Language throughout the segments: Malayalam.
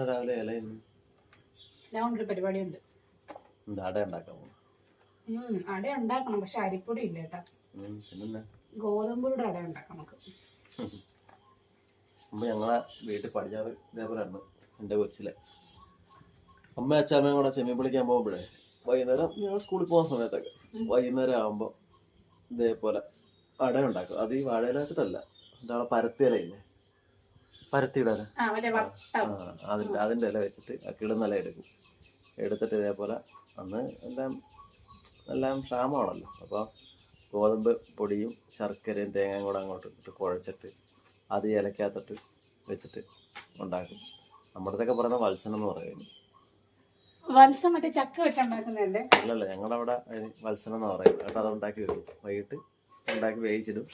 രാവിലെ ഇലയുന്നു ഒരു പരിപാടിയുണ്ട്. അട ഉണ്ടാക്കാമോ? അട ഉണ്ടാക്കണം, പക്ഷെ അരിപ്പൊടി ഇല്ല കേട്ടാ. ഗോതമ്പൊടിയുടെ അട ഉണ്ടാക്കാം നമുക്ക്. അമ്മ ഞങ്ങളെ വീട്ടിൽ പടിഞ്ഞാറ് ഇതേപോലെ ഉണ്ട്. എൻ്റെ കൊച്ചിലെ അമ്മ അച്ഛമ്മയും കൂടെ ചെമ്മീൻ പിടിക്കാൻ പോകുമ്പോഴേ വൈകുന്നേരം ഞങ്ങൾ സ്കൂളിൽ പോകുന്ന സമയത്തൊക്കെ വൈകുന്നേരം ആകുമ്പോൾ ഇതേപോലെ അട ഉണ്ടാക്കും. അത് ഈ വാഴയില വെച്ചിട്ടല്ല, എന്താണ് പരത്തിയിലയില്ലേ, പരത്തിയിടല, അതിൻ്റെ ഇല വെച്ചിട്ട് കിളുന്നില എടുക്കും. എടുത്തിട്ട് ഇതേപോലെ അന്ന് എല്ലാം ക്ഷാമമാണല്ലോ, അപ്പോൾ ഗോതമ്പ് പൊടിയും ശർക്കരയും തേങ്ങയും കൂടെ അങ്ങോട്ട് ഇട്ട് കുഴച്ചിട്ട് അത് ഇലക്കകത്തിട്ട് വെച്ചിട്ട് ഉണ്ടാക്കും. നമ്മുടെ അടുത്തൊക്കെ പറയുന്ന വത്സനം എന്ന് പറയുന്നത്. വത്സം മറ്റേ ചക്ക വെച്ചുണ്ടാക്കുന്നതല്ലേ? അല്ലല്ല, ഞങ്ങളുടെ അവിടെ വത്സനം എന്ന് പറയും. എന്നിട്ട് അത് ഉണ്ടാക്കി വെക്കും, വൈകിട്ട് ഉണ്ടാക്കി വേവിച്ചിടും.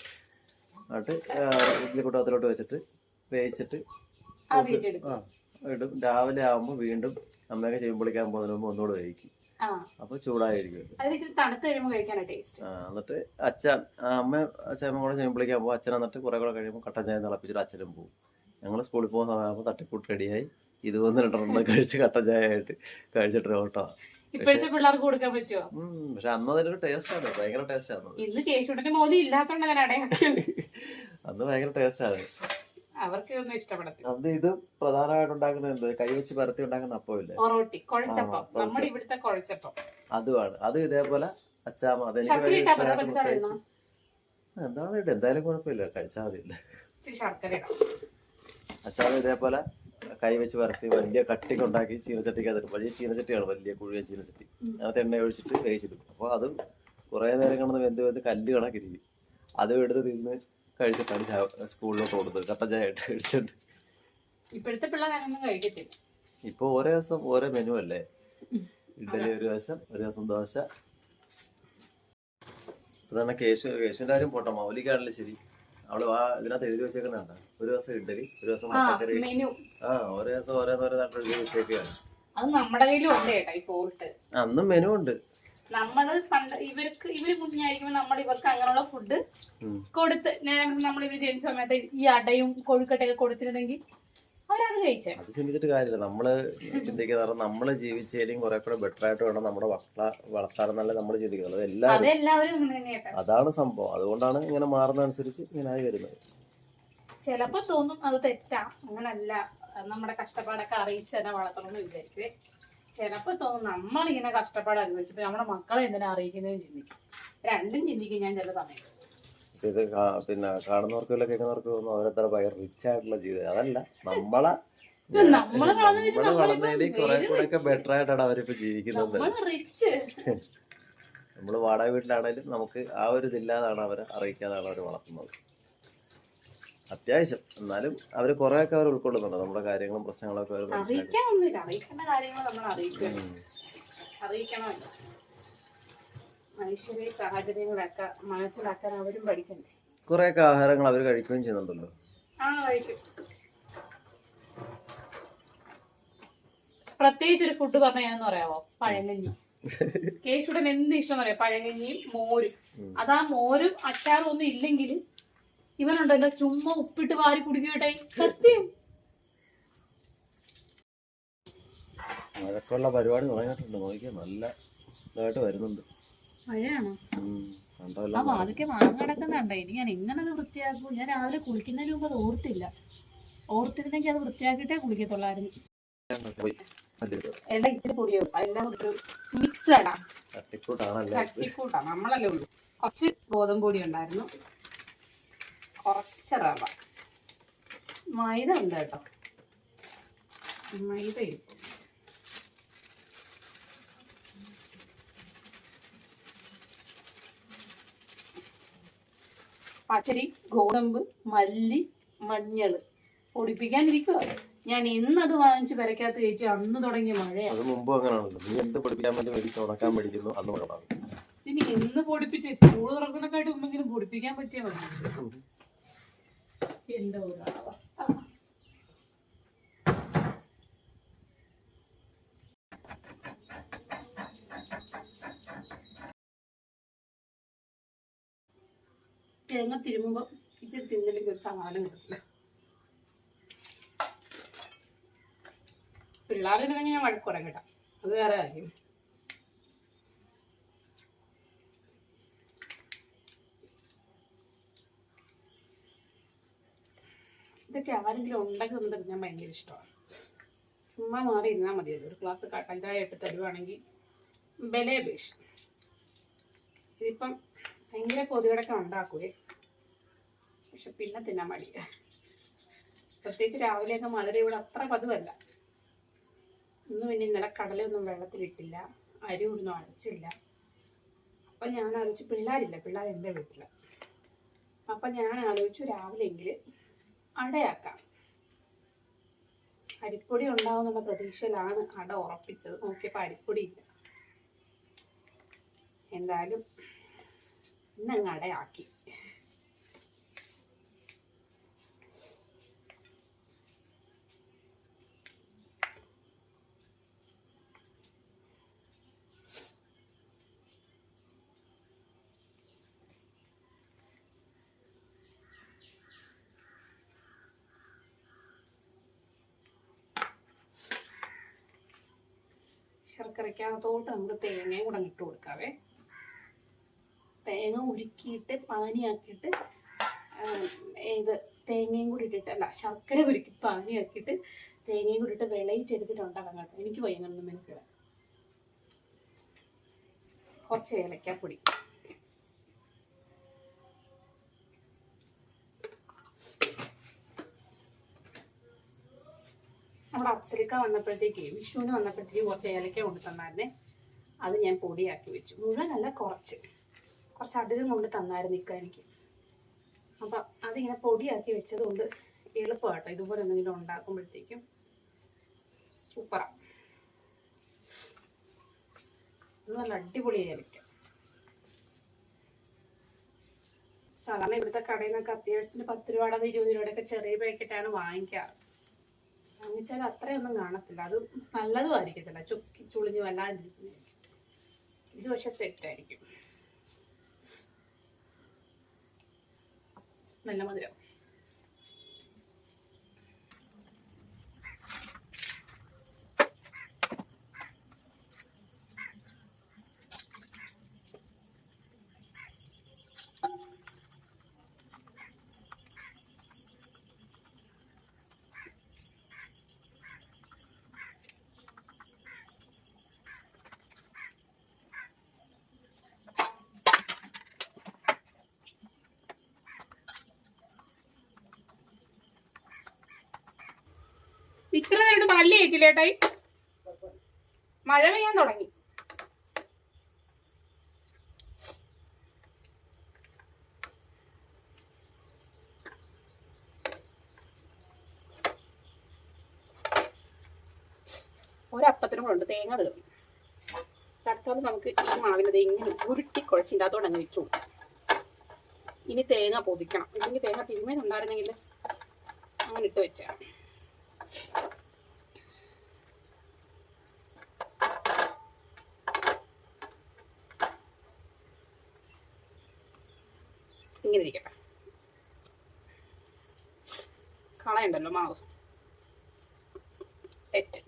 എന്നിട്ട് ഇഡ്ഡലി കുട്ടകത്തിലോട്ട് വെച്ചിട്ട് വേവിച്ചിട്ട് ഇടും. രാവിലെ ആകുമ്പോൾ വീണ്ടും അമ്മയൊക്കെ ചെമ്മീൻ പൊളിക്കാൻ പോകുന്നതിന് മുമ്പ് ഒന്നുകൂടെ വേവിക്കും. അപ്പൊ ചൂടായിരിക്കും. എന്നിട്ട് അച്ഛൻ അമ്മ അച്ഛനും കൂടെ ചെമ്മീൻ പൊളിക്കാൻ പോകും. അച്ഛൻ എന്നിട്ട് കുറെ കൂടെ കഴിയുമ്പോൾ കട്ടൻ ചായ തിളപ്പിച്ചിട്ട് അച്ഛനും പോകും. ഞങ്ങൾ സ്കൂളിൽ പോകുന്ന സമയമാകുമ്പോൾ തട്ടിക്കൂട്ട് റെഡിയായി ഇത് വന്ന് രണ്ടെണ്ണം കഴിച്ച് കട്ടൻ ചായ ആയിട്ട് കഴിച്ചിട്ട് ഓട്ടോ. ഇപ്പോഴത്തെ പിള്ളേർക്ക് കൊടുക്കാൻ പറ്റുമോ? പക്ഷെ അന്ന് അതിനൊരു ടേസ്റ്റാണ്, ഭയങ്കര ടേസ്റ്റാണ്. അന്ന് ഭയങ്കര ടേസ്റ്റാണ്. അവർക്ക് ഒന്നും ഇഷ്ടപ്പെടത്തില്ല. അന്ന് ഇത് പ്രധാനമായിട്ട് ഉണ്ടാക്കുന്നത് കൈവച്ച് പരത്തി ഉണ്ടാക്കുന്ന അപ്പമില്ലേ, നമ്മുടെ ഇവിടുത്തെ കുഴച്ചപ്പം. അതുമാണ്. അത് ഇതേപോലെ അച്ചാമ്മ അതെനിക്ക് ഭയങ്കര ഇഷ്ടമായിട്ട്. എന്താണ് ഇട്ട് എന്തായാലും കുഴപ്പമില്ല, കഴിച്ചാൽ മതിയില്ല. അച്ചാമ്മ ഇതേപോലെ കൈവച്ച് പരത്തി വലിയ കട്ടിക്ക് ഉണ്ടാക്കി ചീനച്ചട്ടിക്ക് അതിട്ട്, വലിയ ചീനച്ചട്ടിയാണ്, വലിയ കുഴിയ ചീനച്ചട്ടി. അതിനകത്ത് എണ്ണ ഒഴിച്ചിട്ട് വേവിച്ചിടും. അപ്പോൾ അത് കുറേ നേരം കിടന്ന് വെന്ത് കല്ല് കണക്കിരിക്കും. അതും എടുത്ത് തിന്ന് കഴിച്ചിട്ടാണ് സ്കൂളിലോട്ട് കൊടുത്തത്, കട്ടൻ ചായ ആയിട്ട് കഴിച്ചിട്ട്. ഇപ്പോഴത്തെ പിള്ളേരൊന്നും കഴിക്കത്തില്ല. ഇപ്പൊ ഓരോ ദിവസം ഓരോ മെനു അല്ലേ. ഇഡലി ഒരു ദിവസം ദോശ. അതന്നെ കേശുവിന്റെ കാര്യം പോട്ടെ, മൗലികാണല്ലോ ശരി. അവള് ഇതിനകത്ത് എഴുതി വെച്ചേക്കുന്നുണ്ട്, ഒരു ദിവസം ഇഡലി, ഒരു ദിവസം മുട്ടക്കറി. ഓരോ ദിവസം ഓരോന്നോരോ നാട്ടിൽ എഴുതി വെച്ചേക്കാണ്. അത് നമ്മുടെ കയ്യിലും ഉണ്ട് കേട്ടോ ഈ ഫോൾട്ട്. അന്നും മെനു ഉണ്ട്. നമ്മള് ഇവര് കുഞ്ഞായിരിക്കുമ്പോ നമ്മൾ ഇവർക്ക് അങ്ങനെയുള്ള ഫുഡ് കൊടുത്ത്, നമ്മൾ ഇവര് ജനിച്ച സമയത്ത് ഈ അടയും കൊഴുക്കട്ടയൊക്കെ കൊടുത്തിരുന്നെങ്കിൽ അവരത് കഴിച്ചേ. അത് ചിന്തിച്ചിട്ട് കാര്യമില്ല. നമ്മള് ചിന്തിക്കുന്നത് നമ്മള് ജീവിച്ചേലും കുറെ കൂടെ ബെറ്റർ ആയിട്ട് വേണം നമ്മുടെ മക്കളെ വളർത്താനെന്നല്ല നമ്മൾ ചിന്തിക്കുന്നത്. എല്ലാവരും അതാണ് സംഭവം. അതുകൊണ്ടാണ് ഇങ്ങനെ മാറുന്നതനുസരിച്ച് ഇങ്ങനായി വരുന്നത്. ചിലപ്പോ തോന്നും അത് തെറ്റാ, അങ്ങനല്ല, നമ്മുടെ കഷ്ടപ്പാടൊക്കെ അറിയിച്ചെന്നെ വളർത്തണമെന്ന് വിചാരിക്കുവേ. ചിലപ്പോ തോന്നും നമ്മളിങ്ങനെ കഷ്ടപ്പാട് അനുഭവിച്ചപ്പോ നമ്മുടെ മക്കളെ എന്തിനാ അറിയിക്കുന്നതെന്ന് ചിന്തിക്കും. രണ്ടും ചിന്തിക്കും ഞാൻ ചില സമയം. ഇത് പിന്നെ കാണുന്നവർക്കും കേൾക്കുന്നവർക്കും തോന്നും അവരത്ര ഭയങ്കര റിച്ച് ആയിട്ടുള്ള ജീവിതം. അതല്ല, നമ്മള് വളർന്നതിൽ കുറെ കൂടെ ഒക്കെ ബെറ്റർ ആയിട്ടാണ് അവരിപ്പോ ജീവിക്കുന്നത്. നമ്മള് വാടക വീട്ടിലാണെങ്കിലും നമുക്ക് ആ ഒരു ഇതില്ലാതാണ് അവരെ അറിയിക്കാതാണ് അവർ വളർത്തുന്നത്. അത്യാവശ്യം എന്നാലും അവര് കുറെ ഒക്കെ അവർ ഉൾക്കൊള്ളുന്നുണ്ട് നമ്മുടെ കാര്യങ്ങളും പ്രശ്നങ്ങളൊക്കെ. മനുഷ്യരെ സാഹചര്യങ്ങളൊക്കെ മനസ്സിലാക്കാൻ അവരും പഠിക്കണ്ടേ. കുറെയൊക്കെ ആഹാരങ്ങൾ അവർ കഴിക്കുകയും ചെയ്യുന്നുണ്ടല്ലോ. പ്രത്യേകിച്ച് ഒരു ഫുഡ് പറഞ്ഞാന്ന് പറയാമോ? പഴങ്കഞ്ഞി. കേശുടൻ എന്ത് ഇഷ്ടം പറയാം, പഴങ്കഞ്ഞിയും മോരും. അതാ മോരും അച്ചാറും ഒന്നും ഇല്ലെങ്കിൽ ഇവനുണ്ടല്ലോ ചുമ്മാ ഉപ്പിട്ട് വാരി കുടിക്കട്ടെ. സത്യം. മഴക്കുള്ള പരിപാടി തുടങ്ങിയിട്ടുണ്ട്. നോക്കിയാൽ നല്ല ഇതായിട്ട് വരുന്നുണ്ട്. മഴയാണോ? അതൊക്കെ മഴ കിടക്കുന്നുണ്ടോ? ഇനി ഞാൻ എങ്ങനെ അത് വൃത്തിയാക്കും? ഞാൻ രാവിലെ കുളിക്കുന്നതിന് മുമ്പ് അത് ഓർത്തിരുന്നെങ്കിൽ അത് വൃത്തിയാക്കിയിട്ടേ കുളിക്കത്തുള്ളായിരുന്നു. എല്ലാം ഇച്ചിരി പൊടിയോ എല്ലാം മിക്സ്ഡാണ്. തട്ടിക്കൂട്ടാണ്, നമ്മളല്ലേ ഉള്ളൂ. കുറച്ച് ഗോതമ്പ് പൊടി ഉണ്ടായിരുന്നു, കുറച്ച് റവ, മൈദ ഉണ്ട് കേട്ടോ, മൈദയും പച്ചരി, ഗോതമ്പ്, മല്ലി, മഞ്ഞള് പൊടിപ്പിക്കാനിരിക്കുക. ഞാൻ ഇന്നത് വാങ്ങിച്ച് പെരക്കകത്ത് കയറ്റി അന്ന് തുടങ്ങിയ മഴയാണ്. ഇനി എന്ന് പൊടിപ്പിച്ച് സ്കൂൾ തുറക്കുന്നതിനെക്കാട്ടും മുമ്പെങ്കിലും പൊടിപ്പിക്കാൻ പറ്റിയാൽ മതി. എന്തോ തേങ്ങ തിരുമ്പോ ഇച്ചിരി തിന്നില്ലെങ്കിൽ ഒരു സമാധാനം കിട്ടില്ല. പിള്ളേരുണ്ടെങ്കിൽ ഞാൻ വഴക്ക് പറയാൻ കേട്ടോ, അത് വേറെ കാര്യം. ഇതൊക്കെ ആരെങ്കിലും ഉണ്ടെങ്കിൽ ഒന്ന് ഞാൻ ഭയങ്കര ഇഷ്ടമാണ്. ചുമ്മാ മാറി ഇരുന്നാൽ മതിയല്ലോ. ഒരു ഗ്ലാസ് കട്ടൻ ചായ ഇട്ട് തരുവാണെങ്കിൽ ബലേ ബേഷ്. ഇതിപ്പം ഭയങ്കര കൊതികടൊക്കെ ഉണ്ടാക്കുവേ, പക്ഷെ പിന്നെ തിന്നാൻ മടിയ. പ്രത്യേകിച്ച് രാവിലെയൊക്കെ മധുരം ഇവിടെ അത്ര പതിവല്ല. ഇന്ന് പിന്നെ ഇന്നലെ കടലൊന്നും വെള്ളത്തിലിട്ടില്ല, അരി ഒന്നും അരച്ചില്ല. അപ്പം ഞാൻ ആലോചിച്ചു, പിള്ളേരില്ല, പിള്ളേർ എൻ്റെ വീട്ടിൽ. അപ്പം ഞാൻ ആലോചിച്ചു രാവിലെയെങ്കിൽ അടയാക്കാം. അരിപ്പൊടി ഉണ്ടാവുന്നുള്ള പ്രതീക്ഷയിലാണ് അട ഉറപ്പിച്ചത്. നോക്കിയപ്പോൾ അരിപ്പൊടി ഇല്ല. എന്തായാലും ഇന്നങ്ങ് അടയാക്കി. ശർക്കരയ്ക്കകത്തോട്ട് നമുക്ക് തേങ്ങയും കൂടെ ഇട്ട് കൊടുക്കാവേ. തേങ്ങ ഉരുക്കിയിട്ട് പാനിയാക്കിയിട്ട് ഇത് തേങ്ങയും കൂടി ഇട്ടിട്ട്, അല്ല ശർക്കര ഉരുക്കി പാനിയാക്കിയിട്ട് തേങ്ങയും കൂടി ഇട്ട് വിളയിച്ചെടുത്തിട്ടുണ്ടാകാം കേട്ടോ. എനിക്ക് വൈകുന്നേരം എനിക്ക് കുറച്ച് ഏലക്കാപ്പൊടി, നമ്മുടെ അച്ഛലിക്ക വന്നപ്പോഴത്തേക്ക്, വിഷുവിന് വന്നപ്പോഴത്തേക്ക് കുറച്ച് ഏലക്ക കൊണ്ട് തന്നായിരുന്നേ. അത് ഞാൻ പൊടിയാക്കി വെച്ചു. മുഴുവനല്ല, കുറച്ചധികം കൊണ്ട് തന്നായിരുന്നു ഇക്ക എനിക്ക്. അപ്പം അതിങ്ങനെ പൊടിയാക്കി വെച്ചത് കൊണ്ട് എളുപ്പമാട്ടോ. ഇതുപോലെ എന്തെങ്കിലും ഉണ്ടാക്കുമ്പോഴത്തേക്കും സൂപ്പറാണ്. ഇത് നല്ല അടിപൊളി ഏലക്ക. സാധാരണ ഇവിടുത്തെ കടയിൽ നിന്നൊക്കെ അത്യാവശ്യത്തിന് 10 രൂപയുടെ 20 രൂപയുടെയൊക്കെ ചെറിയ പാക്കറ്റാണ് വാങ്ങിക്കാറ്. വാങ്ങിച്ചാൽ അത്രയൊന്നും കാണത്തില്ല. അത് നല്ലതും ആയിരിക്കത്തില്ല, ചുളിഞ്ഞ് വല്ലാതിരിക്കുന്നത്. ഇത് പക്ഷെ സെറ്റായിരിക്കും, നല്ല മധുരം. ഇത്ര നേരം പല്ല് ചേച്ചില്ലേട്ടായി, മഴ പെയ്യാൻ തുടങ്ങി. ഒരപ്പത്തിനും കൂടെ ഉണ്ട്, തേങ്ങ തീർന്നു. അടുത്തത് നമുക്ക് ഈ മാവിനത് ഇങ്ങനെ ഉരുട്ടി കുഴച്ചിൻ്റെ അതോടെ അങ്ങ് വെച്ചു. ഇനി തേങ്ങ പൊതിക്കണം, ഇല്ലെങ്കിൽ തേങ്ങ തിരുമേനുണ്ടായിരുന്നെങ്കിൽ അങ്ങനെ ഇട്ട് വെച്ചാൽ. ഇങ്ങനെ ഇരിക്കട്ടെ, കളയണ്ടല്ലോ മാവ്. സെറ്റ്.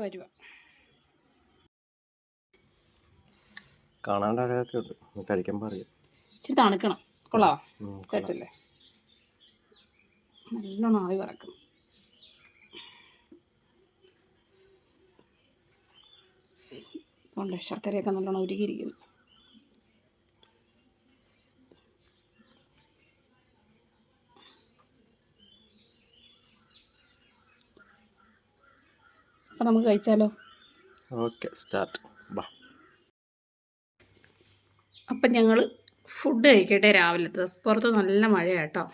വരുക കാണാനൊക്കെ ഉണ്ട്, കഴിക്കുമ്പോൾ അറിയാം. ഇച്ചിരി തണുക്കണം. കൊള്ളാം, സെറ്റല്ലേ? നല്ലോണം ആവി പറക്കും. അതുകൊണ്ട് ശർക്കരയൊക്കെ നല്ലോണം ഉരുകിയിരിക്കുന്നു. അപ്പം നമുക്ക് കഴിച്ചാലോ? Okay, start. ബാ. അപ്പം ഞങ്ങൾ ഫുഡ് കഴിക്കട്ടെ. രാവിലത്തെ പുറത്ത് നല്ല മഴയാട്ടോ.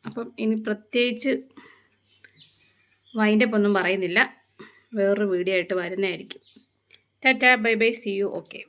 അപ്പം ഇനി പ്രത്യേകിച്ച് വൈൻഡപ്പ് ഒന്നും പറയുന്നില്ല, വേറൊരു വീഡിയോ ആയിട്ട് വരുന്നതായിരിക്കും. Tata bye bye, see you. Okay.